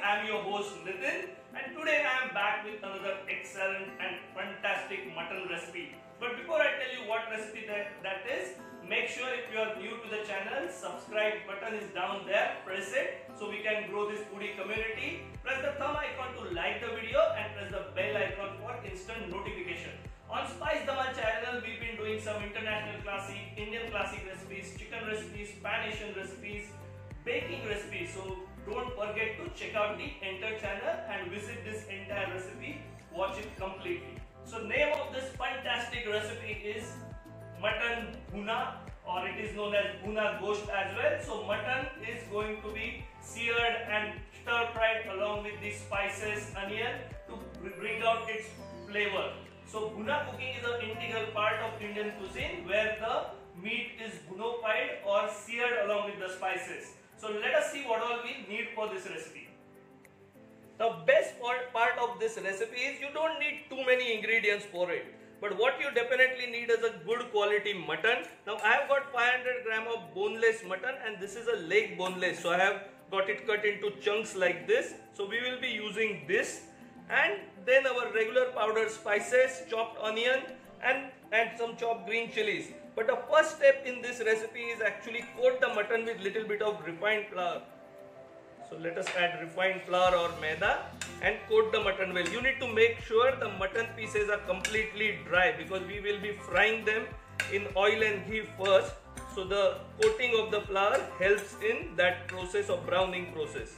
I am your host Nitin, and today I am back with another excellent and fantastic mutton recipe. But before I tell you what recipe that is, make sure if you are new to the channel, subscribe button is down there, press it so we can grow this foodie community. Press the thumb icon to like the video and press the bell icon for instant notification. On Spice Dhamal channel, we've been doing some international classic, Indian classic recipes, chicken recipes, Pan-Asian recipes, baking recipes. So don't forget to check out the entire channel and visit this entire recipe. Watch it completely. So name of this fantastic recipe is Mutton Bhuna, or it is known as Bhuna Gosht as well. So mutton is going to be seared and stir fried along with the spices, onion to bring out its flavor. So Bhuna cooking is an integral part of Indian cuisine where the meat is bhunified or seared along with the spices. So let us see what all we need for this recipe. The best part of this recipe is you don't need too many ingredients for it. But what you definitely need is a good quality mutton. Now I have got 500 gram of boneless mutton and this is a leg boneless. So I have got it cut into chunks like this. So we will be using this. And then our regular powdered spices, chopped onion and some chopped green chilies. But the first step in this recipe is actually coat the mutton with little bit of refined flour. So let us add refined flour or maida and coat the mutton well. You need to make sure the mutton pieces are completely dry because we will be frying them in oil and ghee first. So the coating of the flour helps in that process of browning process.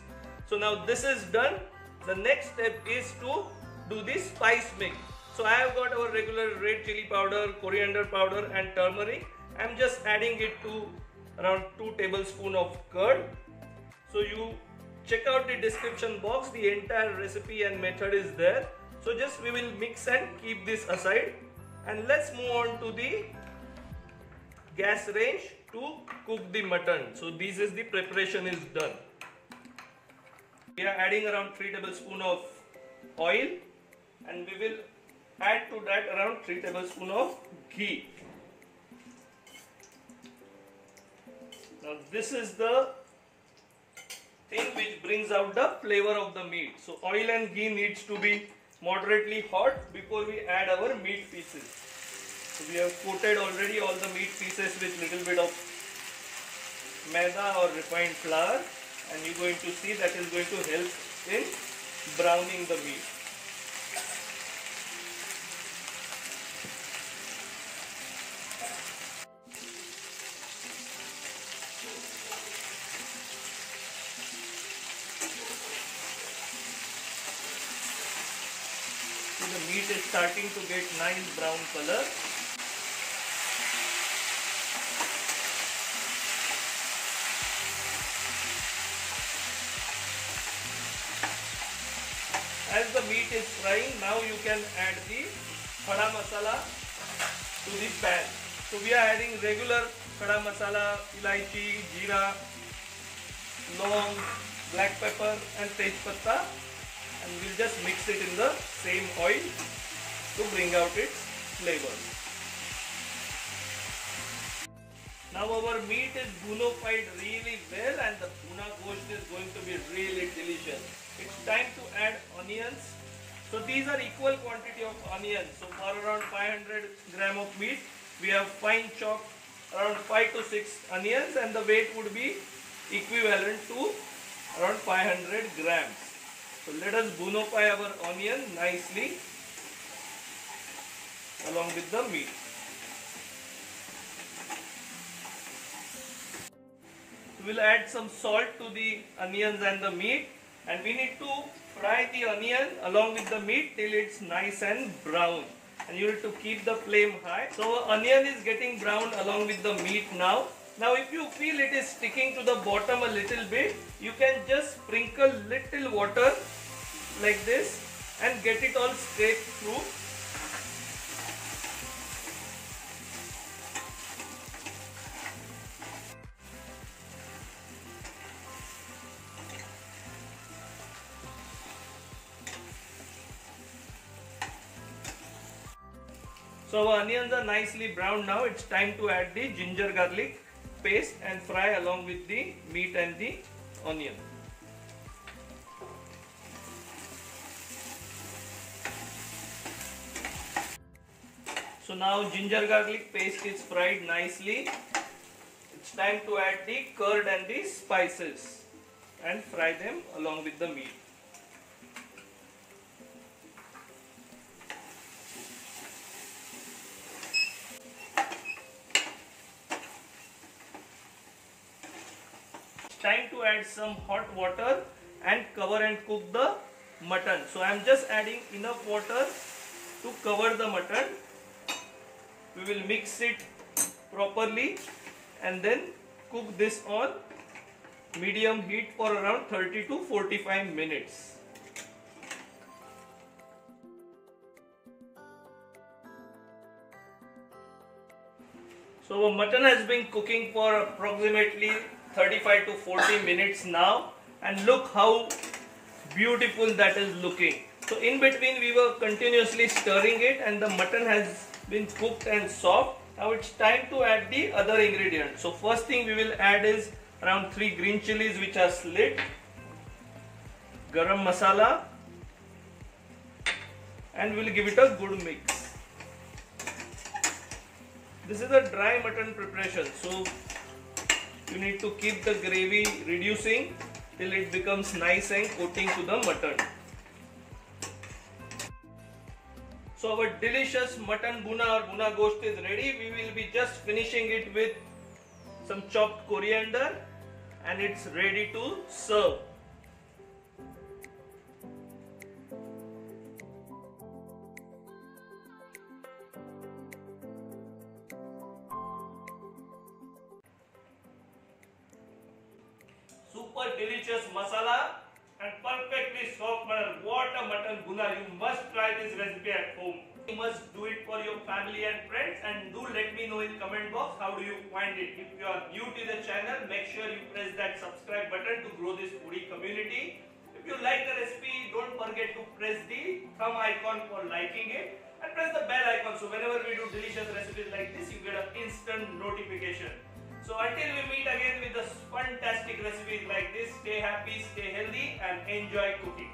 So now this is done. The next step is to do the spice mix. So I have got our regular red chili powder, coriander powder and turmeric. I am just adding it to around 2 tablespoons of curd. So you check out the description box, the entire recipe and method is there. So just we will mix and keep this aside. And let's move on to the gas range to cook the mutton. So this is the preparation is done. We are adding around 3 tablespoons of oil and we will add to that around 3 tablespoons of ghee. Now this is the thing which brings out the flavor of the meat. So oil and ghee needs to be moderately hot before we add our meat pieces. So we have coated already all the meat pieces with little bit of maida or refined flour. And you're going to see that is going to help in browning the meat. So the meat is starting to get nice brown color. As the meat is frying, now you can add the khada masala to the pan. So we are adding regular khada masala, ilaichi, jeera, long, black pepper and tej patta, and we'll just mix it in the same oil to bring out its flavor. Now our meat is bhunified really well and the bhuna gosht is going to be really delicious. It's time to add onions. So these are equal quantity of onions. So for around 500 gram of meat, we have fine chopped around 5 to 6 onions and the weight would be equivalent to around 500 grams. So let us bhunify our onion nicely along with the meat. We will add some salt to the onions and the meat. And we need to fry the onion along with the meat till it's nice and brown. And you need to keep the flame high. So onion is getting brown along with the meat now. Now if you feel it is sticking to the bottom a little bit, you can just sprinkle little water like this and get it all scraped through. So our onions are nicely browned now. It's time to add the ginger garlic paste and fry along with the meat and the onion. So now ginger garlic paste is fried nicely. It's time to add the curd and the spices and fry them along with the meat. It's time to add some hot water and cover and cook the mutton. So I am just adding enough water to cover the mutton. We will mix it properly and then cook this on medium heat for around 30 to 45 minutes. So our mutton has been cooking for approximately 35 to 40 minutes now, and look how beautiful that is looking. So in between we were continuously stirring it and the mutton has been cooked and soft. Now it's time to add the other ingredients. So first thing we will add is around 3 green chilies which are slit, garam masala, and we will give it a good mix. This is a dry mutton preparation, so you need to keep the gravy reducing till it becomes nice and coating to the mutton. So our delicious mutton bhuna or bhuna gosht is ready. We will be just finishing it with some chopped coriander and it's ready to serve. Super delicious masala and perfectly soft mutton. What a mutton bhuna! You must try this recipe at home. You must do it for your family and friends, and do let me know in comment box how do you find it. If you are new to the channel, make sure you press that subscribe button to grow this foodie community. If you like the recipe, don't forget to press the thumb icon for liking it and press the bell icon so whenever we do delicious recipes like this, you get an instant notification. So until we meet again with the fantastic recipes like this, stay happy, stay healthy and enjoy cooking.